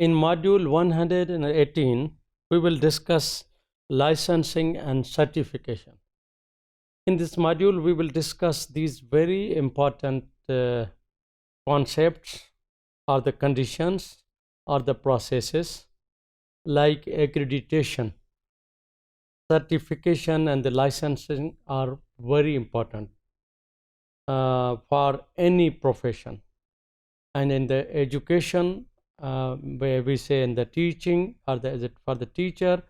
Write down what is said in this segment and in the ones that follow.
In module 118, we will discuss licensing and certification. In this module, we will discuss these very important concepts or the conditions or the processes like accreditation, certification, and the licensing are very important for any profession. And in the education, where we say in the teaching or for the teacher,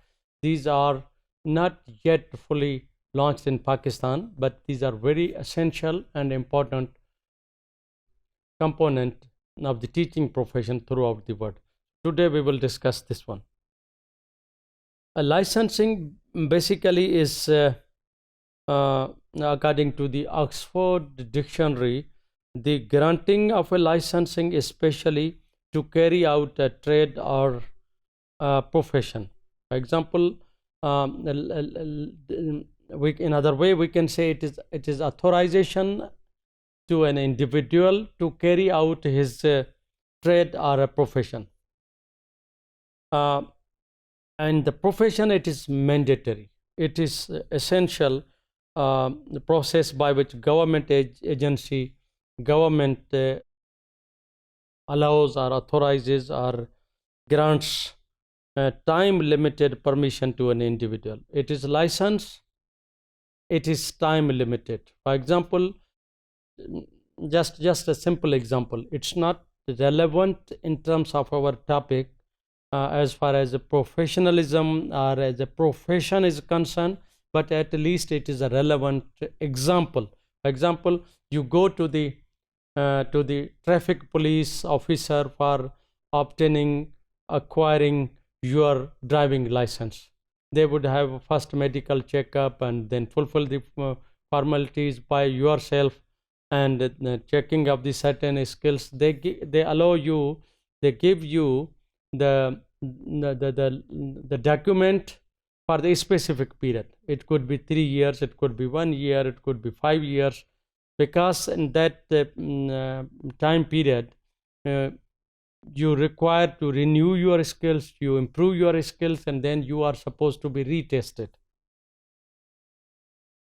these are not yet fully launched in Pakistan, but these are very essential and important component of the teaching profession throughout the world. Today we will discuss this one. Licensing basically is according to the Oxford Dictionary, the granting of a licensing especially to carry out a trade or profession. For example, in other way we can say it is authorization to an individual to carry out his trade or a profession. And the profession, it is mandatory. It is essential the process by which government agency, government allows or authorizes or grants time limited permission to an individual. It is license, it is time limited. For example, just a simple example, it's not relevant in terms of our topic as far as professionalism or as a profession is concerned, but at least it is a relevant example. For example, you go to the traffic police officer for acquiring your driving license. They would have a first medical checkup and then fulfill the formalities by yourself and checking of the certain skills. They allow you, they give you the document for the specific period. It could be 3 years, it could be 1 year, it could be 5 years, because in that time period you require to renew your skills, you improve your skills, and then you are supposed to be retested.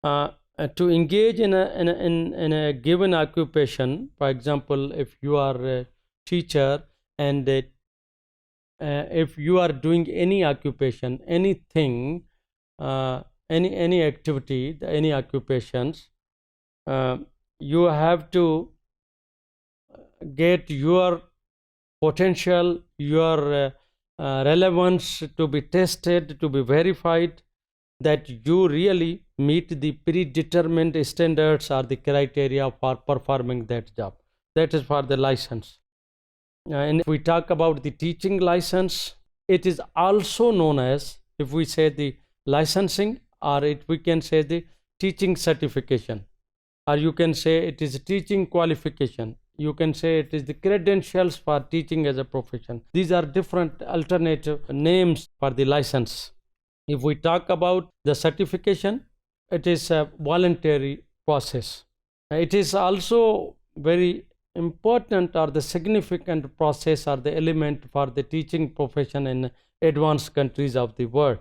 To engage in a given occupation, for example, if you are a teacher and if you are doing any occupation, anything, any activity, any occupations, you have to get your potential, your relevance to be tested, to be verified, that you really meet the predetermined standards or the criteria for performing that job. That is for the license. And if we talk about the teaching license, it is also known as, if we say the licensing, or we can say the teaching certification, or you can say it is a teaching qualification, you can say it is the credentials for teaching as a profession. These are different alternative names for the license. If we talk about the certification, it is a voluntary process. It is also very important or the significant process or the element for the teaching profession in advanced countries of the world.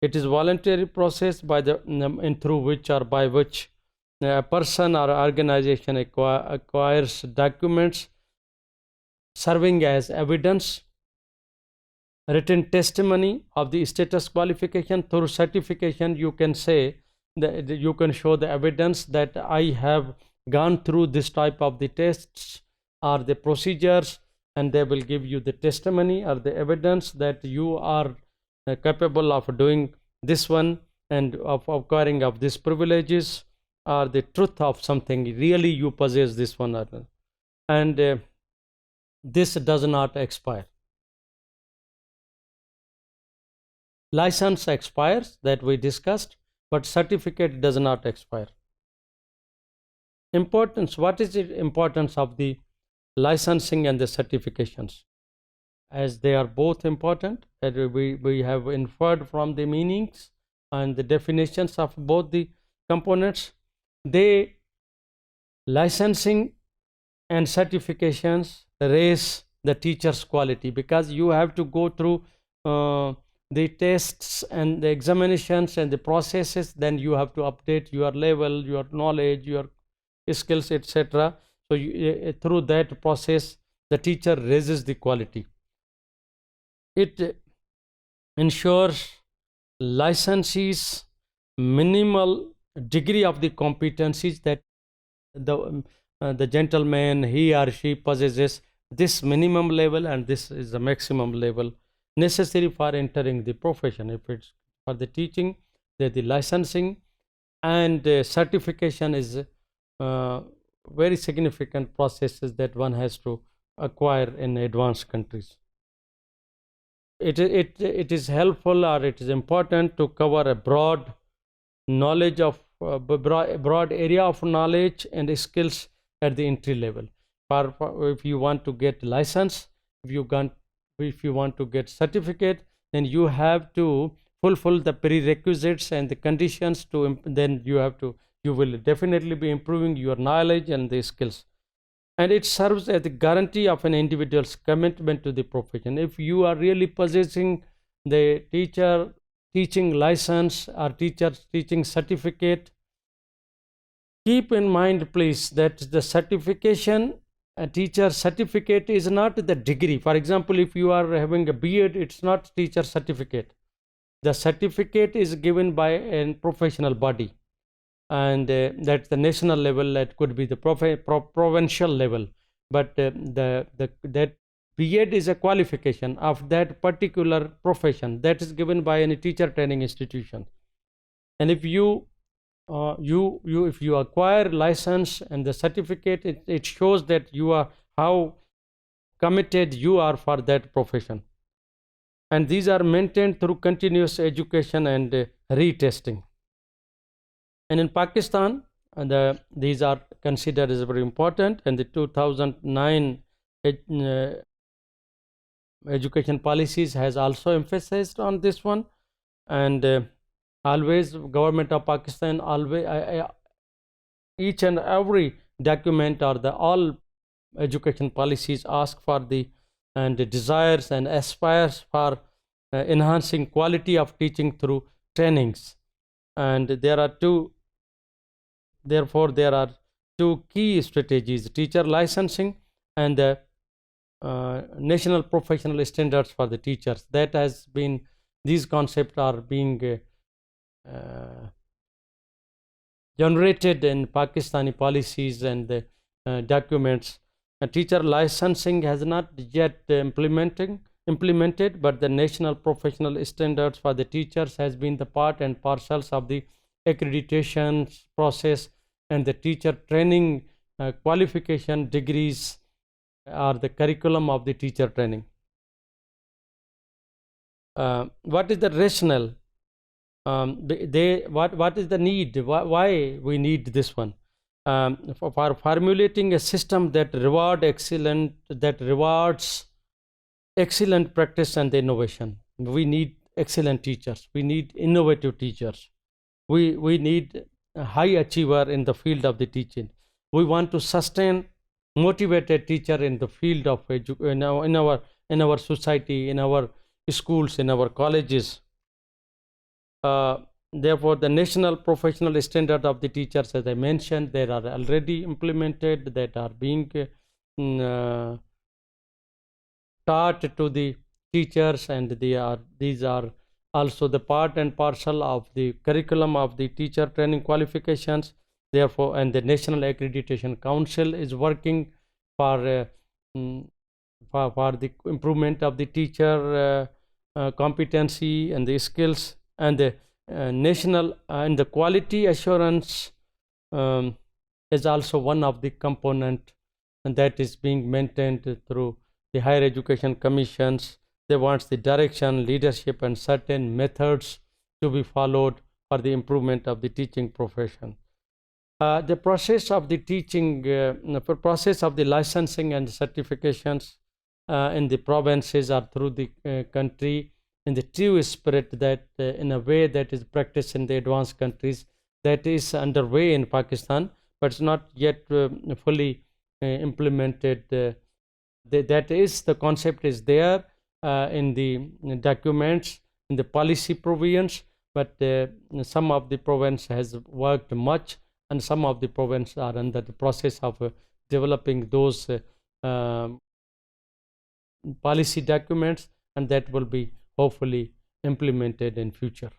It is voluntary process through which or by which a person or organization acquires documents serving as evidence, written testimony of the status qualification. Through certification, you can say that you can show the evidence that I have gone through this type of the tests or the procedures, and they will give you the testimony or the evidence that you are capable of doing this one and of acquiring of these privileges, or the truth of something, really you possess this one, and this does not expire. License expires, that we discussed, but certificate does not expire. Importance, what is the importance of the licensing and the certifications? As they are both important, that we have inferred from the meanings and the definitions of both the components. Licensing and certifications raise the teacher's quality, because you have to go through the tests and the examinations and the processes. Then you have to update your level, your knowledge, your skills, etc. So through that process, the teacher raises the quality. It ensures licensees minimal degree of the competencies that the gentleman, he or she, possesses this minimum level, and this is the maximum level necessary for entering the profession. If it's for the teaching, the licensing and certification is very significant processes that one has to acquire in advanced countries. It is helpful, or it is important to cover a broad knowledge of broad area of knowledge and skills at the entry level. If you want to get license, if you want to get certificate, then you have to fulfill the prerequisites and the conditions to, then you will definitely be improving your knowledge and the skills. And it serves as the guarantee of an individual's commitment to the profession. If you are really possessing the teaching license or teaching certificate, keep in mind please that the certification, a teacher certificate, is not the degree. For example, if you are having a B.Ed, it's not teacher certificate. The certificate is given by a professional body, and that's the national level, that could be the provincial level, but that B.Ed is a qualification of that particular profession that is given by any teacher training institution. And if you acquire license and the certificate, it shows that you are, how committed you are for that profession. And these are maintained through continuous education and retesting. And in Pakistan, these are considered as very important, and the 2009 education policies has also emphasized on this one. And always government of Pakistan, always each and every document or all education policies ask for and desires and aspires for enhancing quality of teaching through trainings. And there are two key strategies: teacher licensing and the national professional standards for the teachers. These concepts are being generated in Pakistani policies and the documents. Teacher licensing has not yet implemented, but the national professional standards for the teachers has been the part and parcels of the accreditation process, and the teacher training qualification degrees are the curriculum of the teacher training. What is the rationale? What is the need? Why we need this one? For formulating a system that rewards excellent practice and innovation. We need excellent teachers. We need innovative teachers. We need a high achiever in the field of the teaching. We want to sustain motivated teacher in the field of in our society, in our schools, in our colleges. Therefore, the national professional standard of the teachers, as I mentioned, they are already implemented, that are being taught to the teachers, and these are also the part and parcel of the curriculum of the teacher training qualifications. Therefore, and the National Accreditation Council is working for the improvement of the teacher competency and the skills, and the national and the quality assurance is also one of the component, and that is being maintained through the higher education commissions. They want the direction, leadership, and certain methods to be followed for the improvement of the teaching profession. The process of the teaching, process of the licensing and certifications in the provinces or through the country in the true spirit that in a way that is practiced in the advanced countries, that is underway in Pakistan, but it's not yet fully implemented that is, the concept is there in the documents, in the policy provisions, but some of the province has worked much, and some of the province are under the process of developing those policy documents, and that will be hopefully implemented in future.